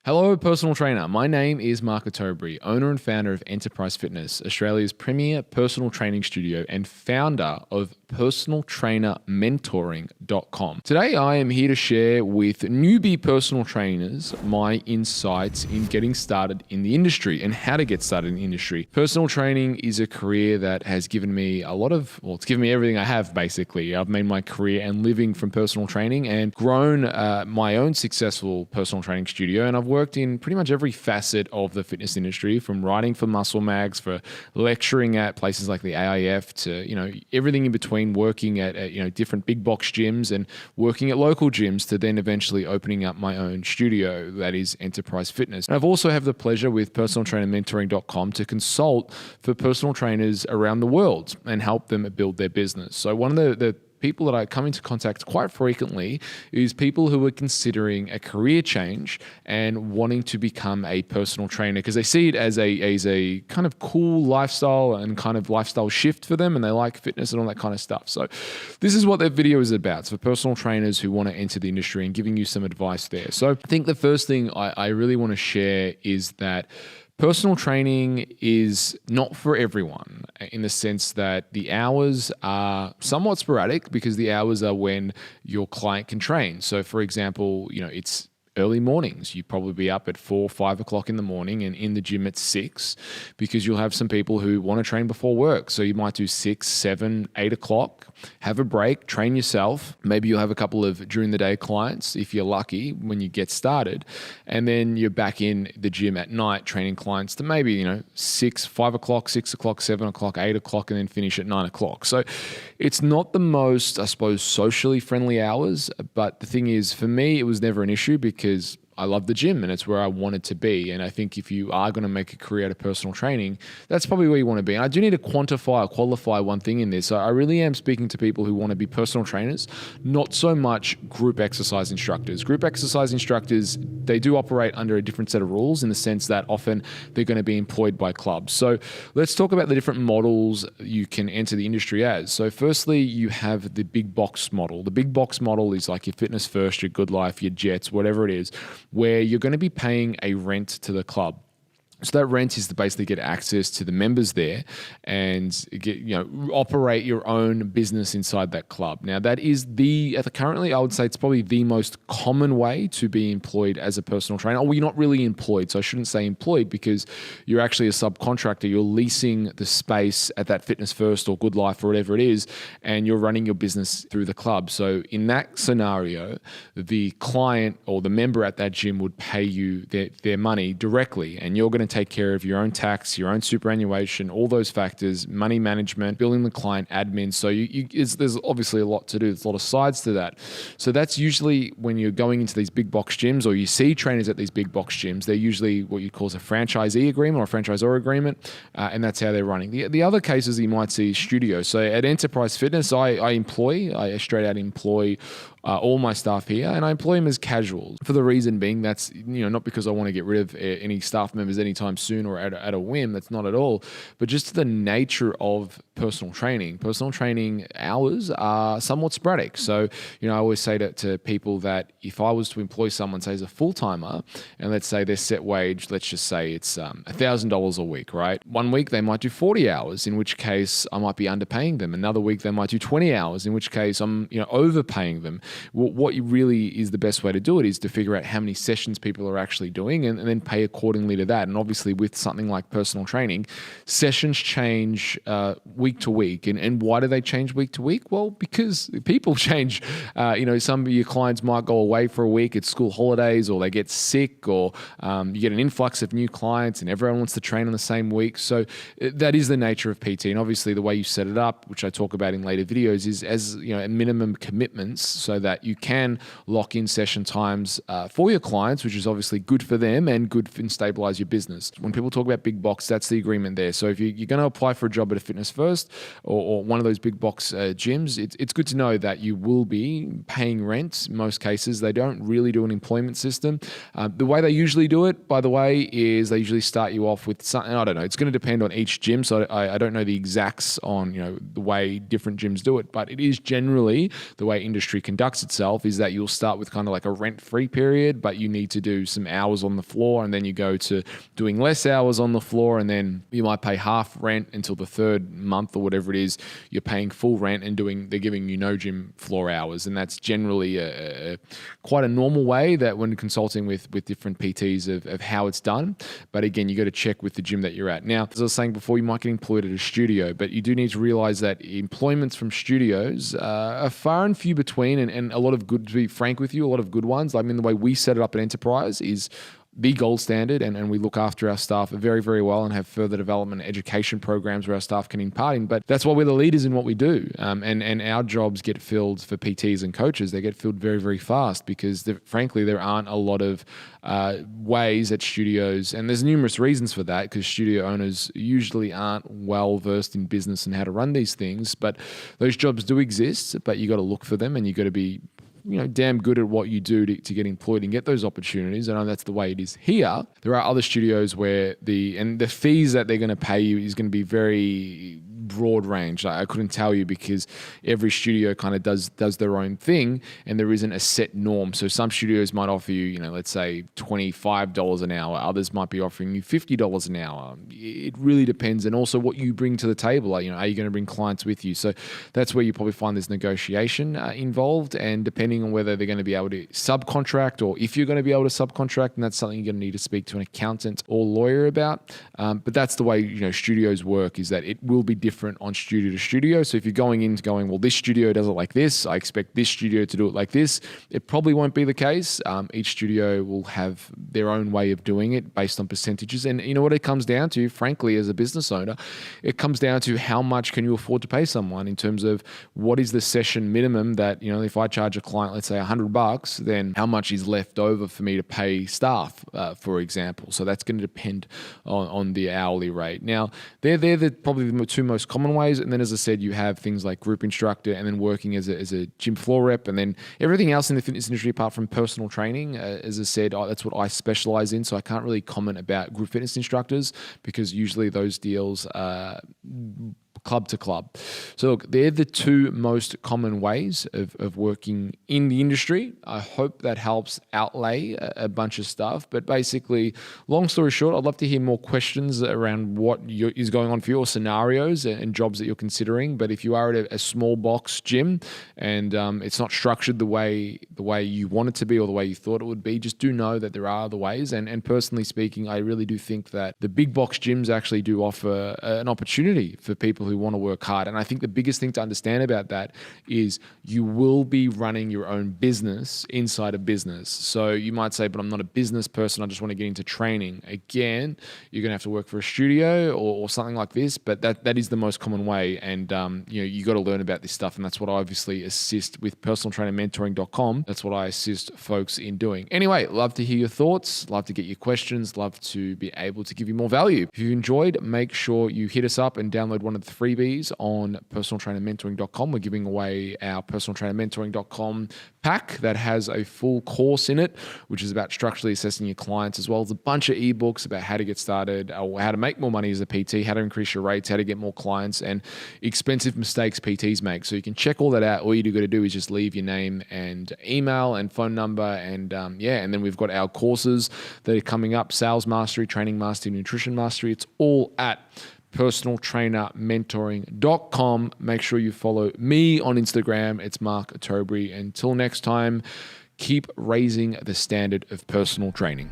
Hello, personal trainer. My name is Mark Ottobre, owner and founder of Enterprise Fitness, Australia's premier personal training studio and founder of personaltrainermentoring.com. Today, I am here to share with newbie personal trainers my insights in getting started in the industry and how to get started in the industry. Personal training is a career that has given me it's given me everything I have, basically. I've made my career and living from personal training and grown my own successful personal training studio, and I've worked in pretty much every facet of the fitness industry, from writing for muscle mags, for lecturing at places like the AIF, to everything in between, working at different big box gyms and working at local gyms, to then eventually opening up my own studio that is Enterprise Fitness. And I've also have the pleasure with personaltrainermentoring.com to consult for personal trainers around the world and help them build their business. So one of the people that I come into contact quite frequently is people who are considering a career change and wanting to become a personal trainer because they see it as a kind of cool lifestyle and kind of lifestyle shift for them, and they like fitness and all that kind of stuff. So this is what that video is about. It's for personal trainers who want to enter the industry and giving you some advice there. So I think the first thing I really want to share is that personal training is not for everyone, in the sense that the hours are somewhat sporadic because the hours are when your client can train. So for example, it's early mornings. You'd probably be up at 4, 5 o'clock in the morning and in the gym at 6, because you'll have some people who want to train before work. So you might do 6, 7, 8 o'clock, have a break, train yourself. Maybe you'll have a couple of during the day clients if you're lucky when you get started. And then you're back in the gym at night training clients to maybe, 6, 5 o'clock, 6 o'clock, 7 o'clock, 8 o'clock, and then finish at 9 o'clock. So it's not the most, I suppose, socially friendly hours. But the thing is, for me, it was never an issue because I love the gym and it's where I wanted to be. And I think if you are going to make a career out of personal training, that's probably where you want to be. And I do need to quantify or qualify one thing in this. I really am speaking to people who want to be personal trainers, not so much group exercise instructors. Group exercise instructors, they do operate under a different set of rules in the sense that often they're going to be employed by clubs. So let's talk about the different models you can enter the industry as. So firstly, you have the big box model. The big box model is like your Fitness First, your Good Life, your Jets, whatever it is, where you're going to be paying a rent to the club. So that rent is to basically get access to the members there and operate your own business inside that club. Now, that is currently, I would say it's probably the most common way to be employed as a personal trainer. Well, you're not really employed, so I shouldn't say employed, because you're actually a subcontractor. You're leasing the space at that Fitness First or Good Life or whatever it is, and you're running your business through the club. So in that scenario, the client or the member at that gym would pay you their money directly, and you're going to take care of your own tax, your own superannuation, all those factors, money management, billing the client, admin. So there's obviously a lot to do. There's a lot of sides to that. So that's usually when you're going into these big box gyms, or you see trainers at these big box gyms, they're usually what you call a franchisee agreement or a franchisor agreement, and that's how they're running. The other cases you might see is studios. So at Enterprise Fitness, I straight out employ all my staff here, and I employ them as casuals, for the reason being that's not because I want to get rid of any staff members anytime soon or at a whim. That's not at all, but just the nature of personal training. Personal training hours are somewhat sporadic. So I always say to people that if I was to employ someone, say as a full-timer, and let's say their set wage, let's just say it's $1,000 a week, right? One week they might do 40 hours, in which case I might be underpaying them. Another week they might do 20 hours, in which case I'm overpaying them. What really is the best way to do it is to figure out how many sessions people are actually doing and then pay accordingly to that. And obviously with something like personal training, sessions change week to week. And why do they change week to week? Well, because people change. Some of your clients might go away for a week, it's school holidays, or they get sick, or you get an influx of new clients and everyone wants to train on the same week. So that is the nature of PT. And obviously the way you set it up, which I talk about in later videos, is as minimum commitments, so that you can lock in session times for your clients, which is obviously good for them and good and stabilize your business. When people talk about big box, that's the agreement there. So if you're going to apply for a job at a Fitness First or one of those big box gyms, it's good to know that you will be paying rent. In most cases, they don't really do an employment system. The way they usually do it, by the way, is they usually start you off with something, I don't know, it's going to depend on each gym. So I don't know the exacts on the way different gyms do it, but it is generally the way industry conducts crux itself is that you'll start with kind of like a rent-free period, but you need to do some hours on the floor, and then you go to doing less hours on the floor, and then you might pay half rent until the third month or whatever it is. You're paying full rent and they're giving you no gym floor hours, and that's generally quite a normal way that when consulting with different PTs of how it's done. But again, you got to check with the gym that you're at. Now, as I was saying before, you might get employed at a studio, but you do need to realize that employments from studios are far and few between, and a lot of good, to be frank with you, a lot of good ones. I mean, the way we set it up at Enterprise is the gold standard, and we look after our staff very, very well and have further development and education programs where our staff can impart in. But that's why we're the leaders in what we do. And our jobs get filled for PTs and coaches. They get filled very, very fast because, frankly, there aren't a lot of ways at studios. And there's numerous reasons for that, because studio owners usually aren't well versed in business and how to run these things. But those jobs do exist, but you got to look for them, and you got to be damn good at what you do to get employed and get those opportunities. I know that's the way it is here. There are other studios where the fees that they're going to pay you is going to be very broad range. I couldn't tell you, because every studio kind of does their own thing, and there isn't a set norm. So some studios might offer you, let's say $25 an hour. Others might be offering you $50 an hour. It really depends, and also what you bring to the table. Like, are you going to bring clients with you? So that's where you probably find there's negotiation involved, and depending on whether they're going to be able to subcontract, or if you're going to be able to subcontract, and that's something you're going to need to speak to an accountant or lawyer about. But that's the way studios work, is that it will be different on studio to studio. So if you're going, well, this studio does it like this, I expect this studio to do it like this, it probably won't be the case. Each studio will have their own way of doing it based on percentages. And you know what it comes down to, frankly, as a business owner, it comes down to how much can you afford to pay someone, in terms of what is the session minimum that, if I charge a client, let's say $100, then how much is left over for me to pay staff, for example. So that's going to depend on the hourly rate. Now, they're probably the two most common ways. And then, as I said, you have things like group instructor, and then working as a gym floor rep, and then everything else in the fitness industry apart from personal training. As I said, that's what I specialize in. So I can't really comment about group fitness instructors, because usually those deals are club to club. So look, they're the two most common ways of working in the industry. I hope that helps outlay a bunch of stuff. But basically, long story short, I'd love to hear more questions around what is going on for your scenarios and jobs that you're considering. But if you are at a small box gym and it's not structured the way you want it to be, or the way you thought it would be, just do know that there are other ways. And personally speaking, I really do think that the big box gyms actually do offer an opportunity for people who want to work hard. And I think the biggest thing to understand about that is you will be running your own business inside a business. So you might say, but I'm not a business person, I just want to get into training. Again, you're going to have to work for a studio or something like this, but that is the most common way. And you got to learn about this stuff. And that's what I obviously assist with personaltrainermentoring.com. That's what I assist folks in doing. Anyway, love to hear your thoughts, love to get your questions, love to be able to give you more value. If you enjoyed, make sure you hit us up and download one of the freebies on personaltrainermentoring.com. We're giving away our personaltrainermentoring.com pack that has a full course in it, which is about structurally assessing your clients, as well as a bunch of ebooks about how to get started, or how to make more money as a PT, how to increase your rates, how to get more clients, and expensive mistakes PTs make. So you can check all that out. All you got to do is just leave your name and email and phone number, and and then we've got our courses that are coming up: Sales Mastery, Training Mastery, Nutrition Mastery. It's all at personaltrainermentoring.com. Make sure you follow me on Instagram. It's Mark Ottobre. Until next time, keep raising the standard of personal training.